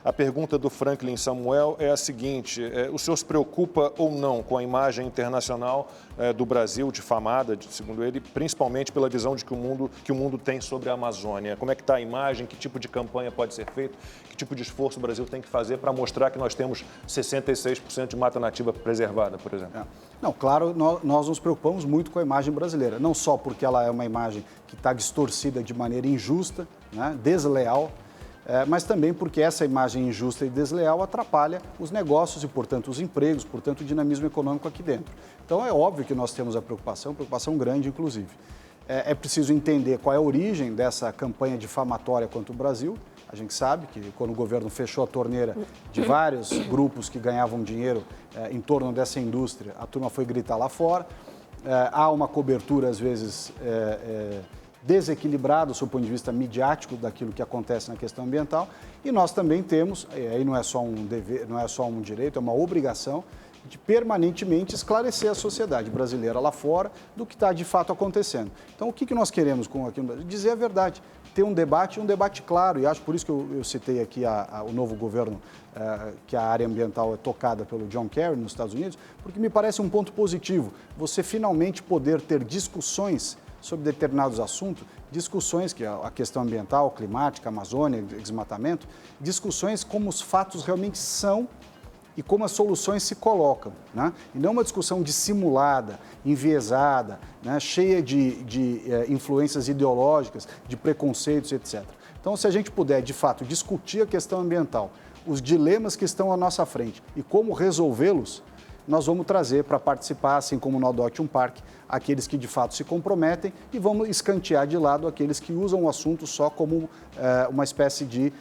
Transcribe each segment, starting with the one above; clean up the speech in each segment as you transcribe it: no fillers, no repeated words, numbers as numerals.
A pergunta do Franklin Samuel é a seguinte: o senhor se preocupa ou não com a imagem internacional do Brasil difamada, segundo ele, principalmente pela visão de que o mundo tem sobre a Amazônia? Como é que está a imagem? Que tipo de campanha pode ser feita? Que tipo de esforço o Brasil tem que fazer para mostrar que nós temos 66% de mata nativa preservada, por exemplo? Não, claro, nós nos preocupamos muito com a imagem brasileira, não só porque ela é uma imagem que está distorcida de maneira injusta, né, desleal, mas também porque essa imagem injusta e desleal atrapalha os negócios e, portanto, os empregos, portanto, o dinamismo econômico aqui dentro. Então, é óbvio que nós temos a preocupação grande, inclusive. É preciso entender qual é a origem dessa campanha difamatória contra o Brasil. A gente sabe que quando o governo fechou a torneira de vários grupos que ganhavam dinheiro em torno dessa indústria, a turma foi gritar lá fora. Há uma cobertura, às vezes, desequilibrada, do seu ponto de vista midiático, daquilo que acontece na questão ambiental. E nós também temos, aí não é só um dever, não é só um direito, é uma obrigação de permanentemente esclarecer a sociedade brasileira lá fora do que está de fato acontecendo. Então, o que nós queremos com aqui no Brasil? Dizer a verdade, ter um debate claro, e acho por isso que eu citei aqui o novo governo, que a área ambiental é tocada pelo John Kerry nos Estados Unidos, porque me parece um ponto positivo, você finalmente poder ter discussões sobre determinados assuntos, discussões que a questão ambiental, climática, Amazônia, desmatamento, discussões como os fatos realmente são e como as soluções se colocam, né? E não uma discussão dissimulada, enviesada, né? Cheia de influências ideológicas, de preconceitos, etc. Então, se a gente puder, de fato, discutir a questão ambiental, os dilemas que estão à nossa frente e como resolvê-los, nós vamos trazer para participar, assim como no Adote um Parque, aqueles que de fato se comprometem e vamos escantear de lado aqueles que usam o assunto só como uma espécie de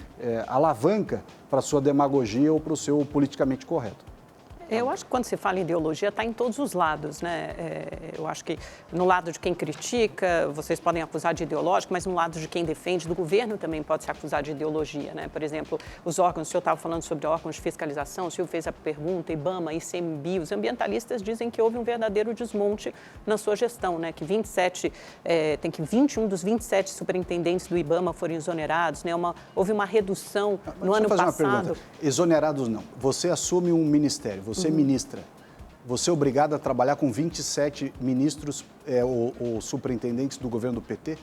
alavanca para a sua demagogia ou para o seu politicamente correto. Eu acho que quando se fala em ideologia, está em todos os lados, né? Eu acho que no lado de quem critica, vocês podem acusar de ideológico, mas no lado de quem defende, do governo também pode se acusar de ideologia, né? Por exemplo, os órgãos, o senhor estava falando sobre órgãos de fiscalização, o senhor fez a pergunta, IBAMA, ICMBio, os ambientalistas dizem que houve um verdadeiro desmonte na sua gestão, né? Que 21 dos 27 superintendentes do IBAMA foram exonerados, né? Houve uma redução no ano passado. Exonerados não. Você assume um ministério, você é ministra, você é obrigado a trabalhar com 27 ministros ou superintendentes do governo do PT?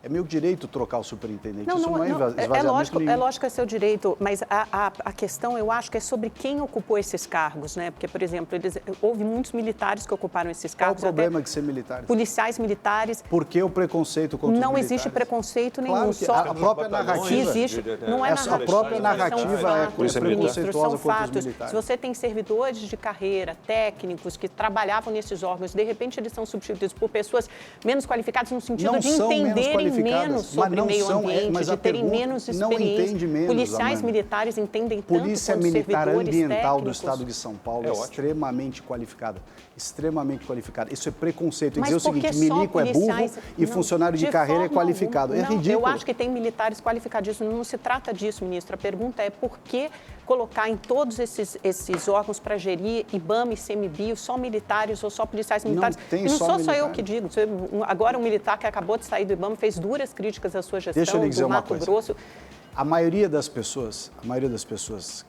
É meu direito trocar o superintendente. Isso não é esvaziamento nenhum. É lógico que é seu direito, mas a questão, eu acho que é sobre quem ocupou esses cargos, né? Porque, por exemplo, houve muitos militares que ocuparam esses cargos. Qual o problema de ser militares? Policiais militares. Por que o preconceito contra os militares? Não existe preconceito nenhum. Claro que só a própria narrativa. Existe, não é narrativa. A própria narrativa é preconceituosa contra os militares. Se você tem servidores de carreira, técnicos que trabalhavam nesses órgãos, de repente eles são substituídos por pessoas menos qualificadas no sentido de entenderem menos sobre meio ambiente, de terem menos experiência. Policiais militares entendem tanto Polícia quanto Militar servidores Ambiental técnicos. do Estado de São Paulo é extremamente qualificada. Extremamente qualificada. Isso é preconceito. Mas dizer o seguinte, milico é burro e funcionário de carreira é qualificado. É ridículo. Eu acho que tem militares qualificadíssimos. Não se trata disso, ministro. A pergunta é por que colocar em todos esses órgãos para gerir IBAMA e ICMBio só militares ou só policiais militares? Não sou só eu que digo. Agora, um militar que acabou de sair do IBAMA fez duras críticas à sua gestão. Deixa eu lhe dizer uma coisa. Grosso. A maioria das pessoas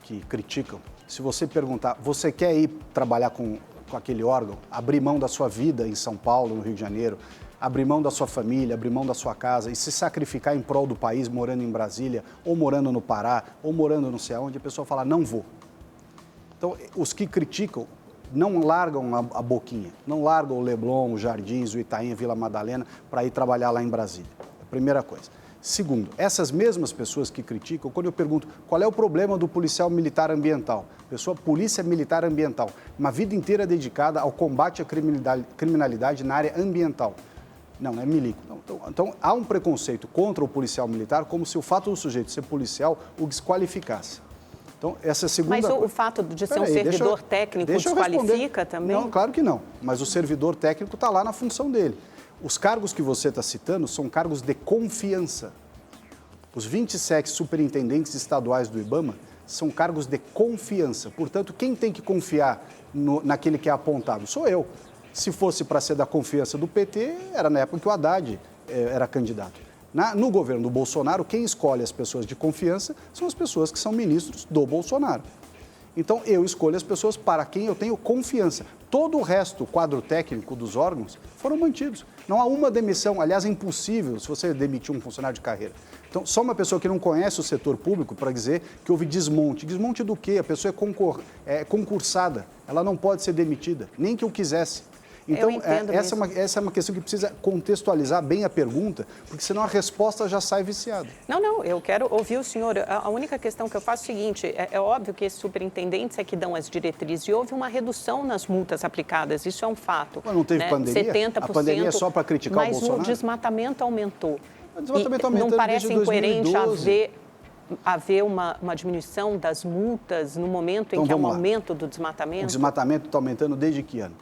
que criticam, se você perguntar, você quer ir trabalhar com aquele órgão, abrir mão da sua vida em São Paulo, no Rio de Janeiro, abrir mão da sua família, abrir mão da sua casa e se sacrificar em prol do país, morando em Brasília, ou morando no Pará, ou morando não sei aonde, a pessoa fala, não vou. Então, os que criticam não largam a boquinha, não largam o Leblon, os Jardins, o Itaim, a Vila Madalena, para ir trabalhar lá em Brasília. É a primeira coisa. Segundo, essas mesmas pessoas que criticam, quando eu pergunto qual é o problema do policial militar ambiental, polícia militar ambiental, uma vida inteira dedicada ao combate à criminalidade na área ambiental. Não é milico. Então, há um preconceito contra o policial militar como se o fato do sujeito ser policial o desqualificasse. Então, essa é a segunda coisa. Mas o fato de ser um servidor técnico desqualifica também? Não, claro que não. Mas o servidor técnico está lá na função dele. Os cargos que você está citando são cargos de confiança. Os 27 superintendentes estaduais do IBAMA são cargos de confiança. Portanto, quem tem que confiar naquele que é apontado? Sou eu. Se fosse para ser da confiança do PT, era na época que o Haddad era candidato. No governo do Bolsonaro, quem escolhe as pessoas de confiança são as pessoas que são ministros do Bolsonaro. Então, eu escolho as pessoas para quem eu tenho confiança. Todo o resto, o quadro técnico dos órgãos, foram mantidos. Não há uma demissão. Aliás, é impossível se você demitir um funcionário de carreira. Então, só uma pessoa que não conhece o setor público para dizer que houve desmonte. Desmonte do quê? A pessoa é concursada. Ela não pode ser demitida, nem que eu quisesse. Então, essa é uma questão que precisa contextualizar bem a pergunta, porque senão a resposta já sai viciada. Não, eu quero ouvir o senhor. A única questão que eu faço é o seguinte, é óbvio que esses superintendentes é que dão as diretrizes e houve uma redução nas multas aplicadas, isso é um fato. Mas não teve pandemia? 70%, a pandemia é só para criticar o Bolsonaro? Mas o desmatamento aumentou. O desmatamento aumentou não parece desde incoerente 2012. haver uma diminuição das multas no momento em que há um aumento do desmatamento? O desmatamento está aumentando desde que ano?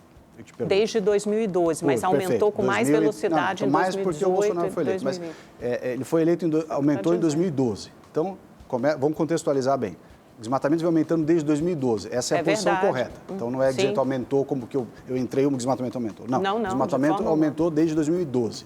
Desde 2012, mas aumentou com mais velocidade em 2018 mais porque o Bolsonaro foi eleito, mas ele foi eleito, aumentou em 2012. Então, vamos contextualizar bem. O desmatamento vem aumentando desde 2012. Essa é a posição correta. Então, não é dizer que aumentou como que eu entrei e o desmatamento aumentou. Não, o desmatamento aumentou desde 2012.